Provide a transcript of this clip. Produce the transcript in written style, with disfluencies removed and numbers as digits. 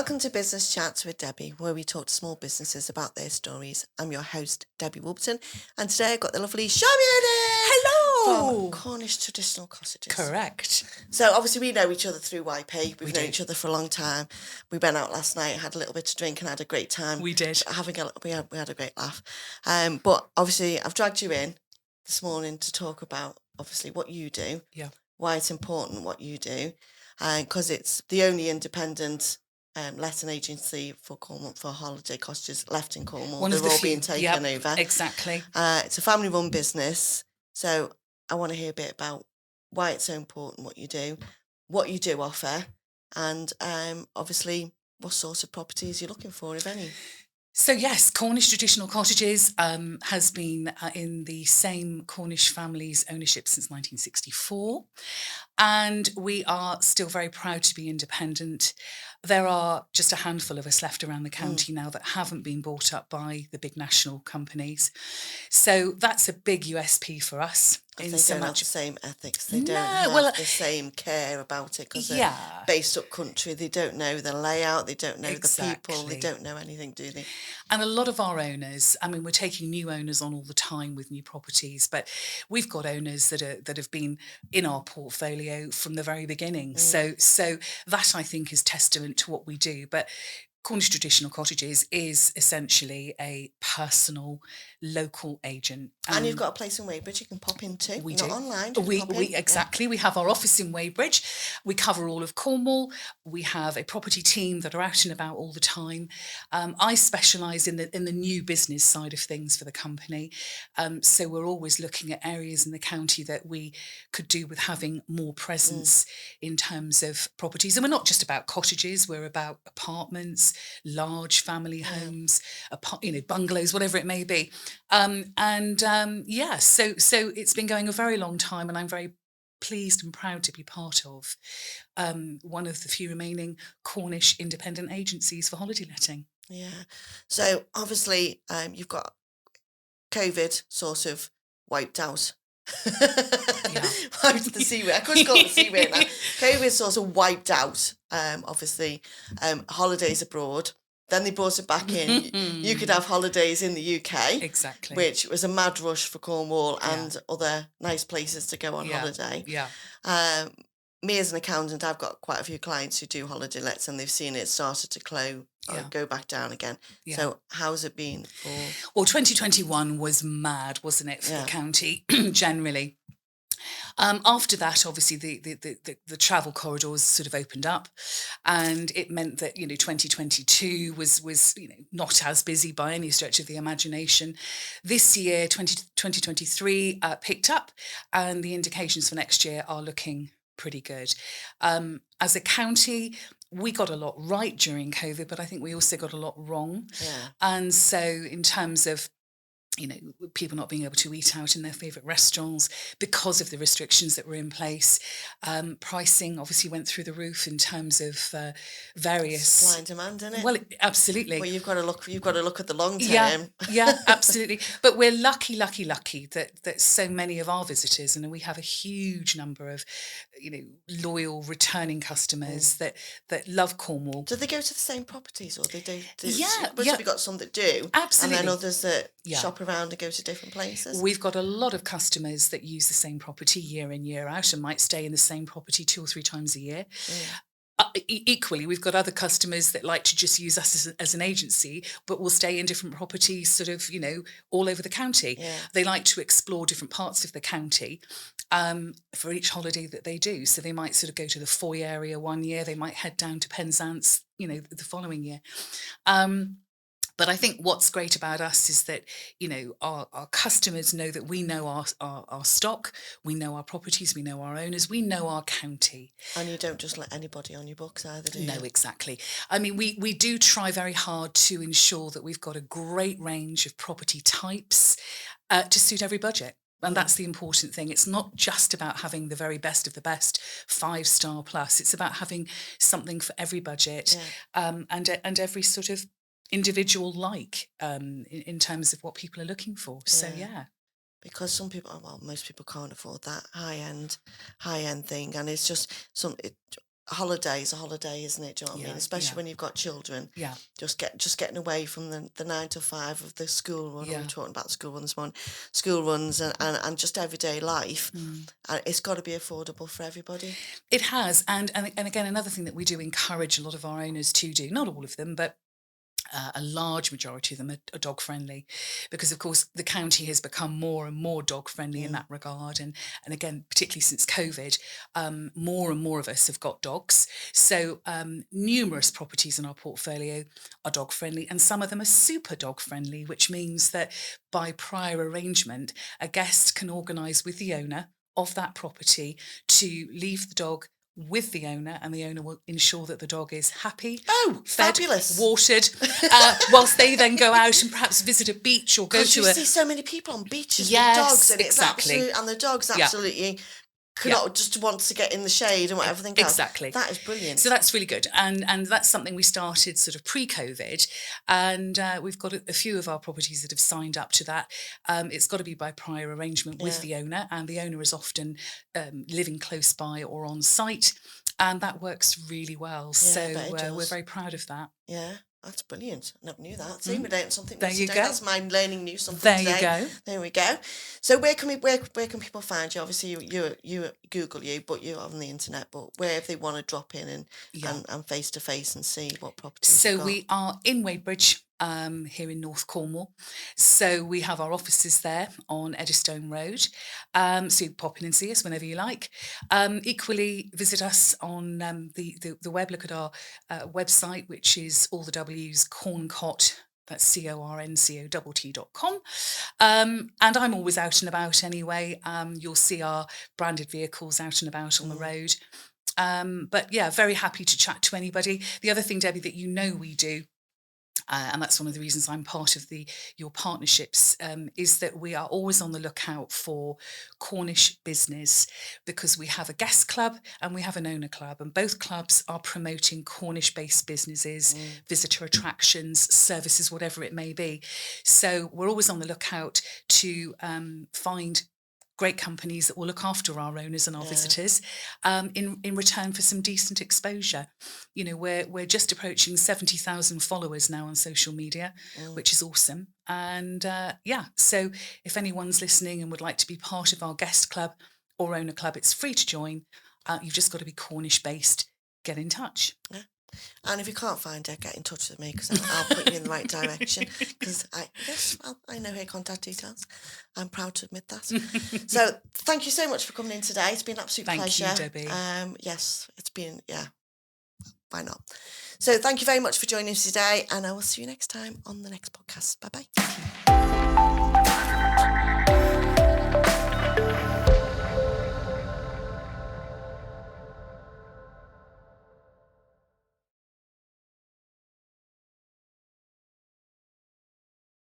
Welcome to Business Chats with Debbie, where we talk to small businesses about their stories. I'm your host, Debbie Wolverton, and today I've got the lovely Charmain from Hello! Cornish Traditional Cottages. Correct. So obviously we know each other through YP. We've We known do. each other for a long time. We went out last night, had a little bit to drink, and had a great time. We did. We had a great laugh. But obviously I've dragged you in this morning to talk about obviously what you do. Yeah. Why it's important what you do, because it's the only independent letting agency for Cornwall for holiday cottages left in Cornwall. One They're of the all few. being taken over. Exactly. It's a family-run business, so I want to hear a bit about why it's so important what you do offer, and obviously what sort of properties you're looking for, if any. So yes, Cornish Traditional Cottages has been in the same Cornish family's ownership since 1964. And we are still very proud to be independent. There are just a handful of us left around the county now that haven't been bought up by the big national companies. So that's a big USP for us. They don't have the same ethics. They don't No, have the same care about it because Yeah. they're based up country. They don't know the layout. They don't know the people. They Exactly. don't know anything, do they? And a lot of our owners, I mean, we're taking new owners on all the time with new properties, but we've got owners that have been in our portfolio from the very beginning. So that I think is testament to what we do. But Cornish Traditional Cottages is essentially a personal, local agent. And you've got a place in Weybridge you can pop into. We Not do. online. Exactly. We have our office in Weybridge. We cover all of Cornwall. We have a property team that are out and about all the time. I specialise in the new business side of things for the company. So we're always looking at areas in the county that we could do with having more presence in terms of properties. And we're not just about cottages. We're about apartments, large family homes, bungalows, whatever it may be. So it's been going a very long time, and I'm very pleased and proud to be part of one of the few remaining Cornish independent agencies for holiday letting. Yeah. So obviously you've got COVID sort of wiped out. Wiped the C word. I could call it the C word now. COVID sort of wiped out, obviously, holidays abroad. Then they brought it back in. You could have holidays in the UK. Exactly. Which was a mad rush for Cornwall and other nice places to go on holiday. Yeah. Me as an accountant, I've got quite a few clients who do holiday lets and they've seen it started to go back down again. Yeah. So how's it been for... Well, 2021 was mad, wasn't it, for the county generally? After that, obviously, the travel corridors sort of opened up, and it meant that 2022 was not as busy by any stretch of the imagination. This year, 2023 picked up, and the indications for next year are looking pretty good. As a county, we got a lot right during COVID, but I think we also got a lot wrong. Yeah. And so, in terms of people not being able to eat out in their favourite restaurants because of the restrictions that were in place. Pricing obviously went through the roof in terms of various supply and demand, isn't it? Well, absolutely. Well, you've got to look at the long term. Yeah, absolutely. But we're lucky that so many of our visitors, and we have a huge number of loyal returning customers that love Cornwall. Do they go to the same properties, or they do? Yeah. We've got some that do, absolutely, and then others that shop around and go to different places. We've got a lot of customers that use the same property year in, year out, and might stay in the same property 2 or 3 times a year. Equally, we've got other customers that like to just use us as an agency, but will stay in different properties sort of, all over the county. Yeah. They like to explore different parts of the county for each holiday that they do. So they might sort of go to the Foy area one year, they might head down to Penzance, the following year. But I think what's great about us is that, our customers know that we know our stock, we know our properties, we know our owners, we know our county. And you don't just let anybody on your books either, do you? No, exactly. I mean, we do try very hard to ensure that we've got a great range of property types to suit every budget. And that's the important thing. It's not just about having the very best of the best 5-star plus. It's about having something for every budget and every sort of individual in terms of what people are looking for. So because some people, most people can't afford that high end thing, and it's just a holiday's a holiday, isn't it? Do you know what I mean? Especially when you've got children. Yeah. Just getting away from the 9 to 5 of the school run. We were talking about the school run this morning. School runs and just everyday life. It's got to be affordable for everybody. It has. And again, another thing that we do encourage a lot of our owners to do, not all of them, but a large majority of them are dog friendly, because of course the county has become more and more dog friendly in that regard, and again, particularly since COVID, more and more of us have got dogs. So numerous properties in our portfolio are dog friendly, and some of them are super dog friendly, which means that by prior arrangement a guest can organise with the owner of that property to leave the dog with the owner, and the owner will ensure that the dog is happy, fed, fabulous, watered, whilst they then go out and perhaps visit a beach or go to you see so many people on beaches with dogs, and exactly. and the dogs absolutely cannot just wants to get in the shade and whatever. Exactly. That is brilliant. So that's really good, and that's something we started sort of pre-COVID, and we've got a few of our properties that have signed up to that. It's got to be by prior arrangement with the owner, and the owner is often living close by or on site, and that works really well. So we're very proud of that. Yeah. That's brilliant. I never knew that. See, we learned something there today. You go. That's my learning new something there today. You go. There we go. So where can people find you? Obviously, you Google you, but you're on the internet. But where if they want to drop in and face to face and see what properties. So we are in Wadebridge, here in North Cornwall. So we have our offices there on Eddystone Road. So you can pop in and see us whenever you like. Equally, visit us on the web. Look at our website, which is all the W's Corncott. That's CORNCOTT.com. And I'm always out and about anyway. You'll see our branded vehicles out and about on the road. But yeah, very happy to chat to anybody. The other thing, Debbie, that we do, and that's one of the reasons I'm part of your partnerships, is that we are always on the lookout for Cornish business, because we have a guest club and we have an owner club, and both clubs are promoting Cornish-based businesses, visitor attractions, services, whatever it may be. So we're always on the lookout to find great companies that will look after our owners and our visitors in return for some decent exposure. You know, we're just approaching 70,000 followers now on social media, which is awesome. And so if anyone's listening and would like to be part of our guest club or owner club, it's free to join. You've just got to be Cornish based. Get in touch. Yeah. And if you can't find her, get in touch with me, because I'll put you in the right direction. Because I know her contact details. I'm proud to admit that. So thank you so much for coming in today. It's been an absolute pleasure. Thank you, Debbie. Yes, it's been, why not? So thank you very much for joining us today, and I will see you next time on the next podcast. Bye-bye.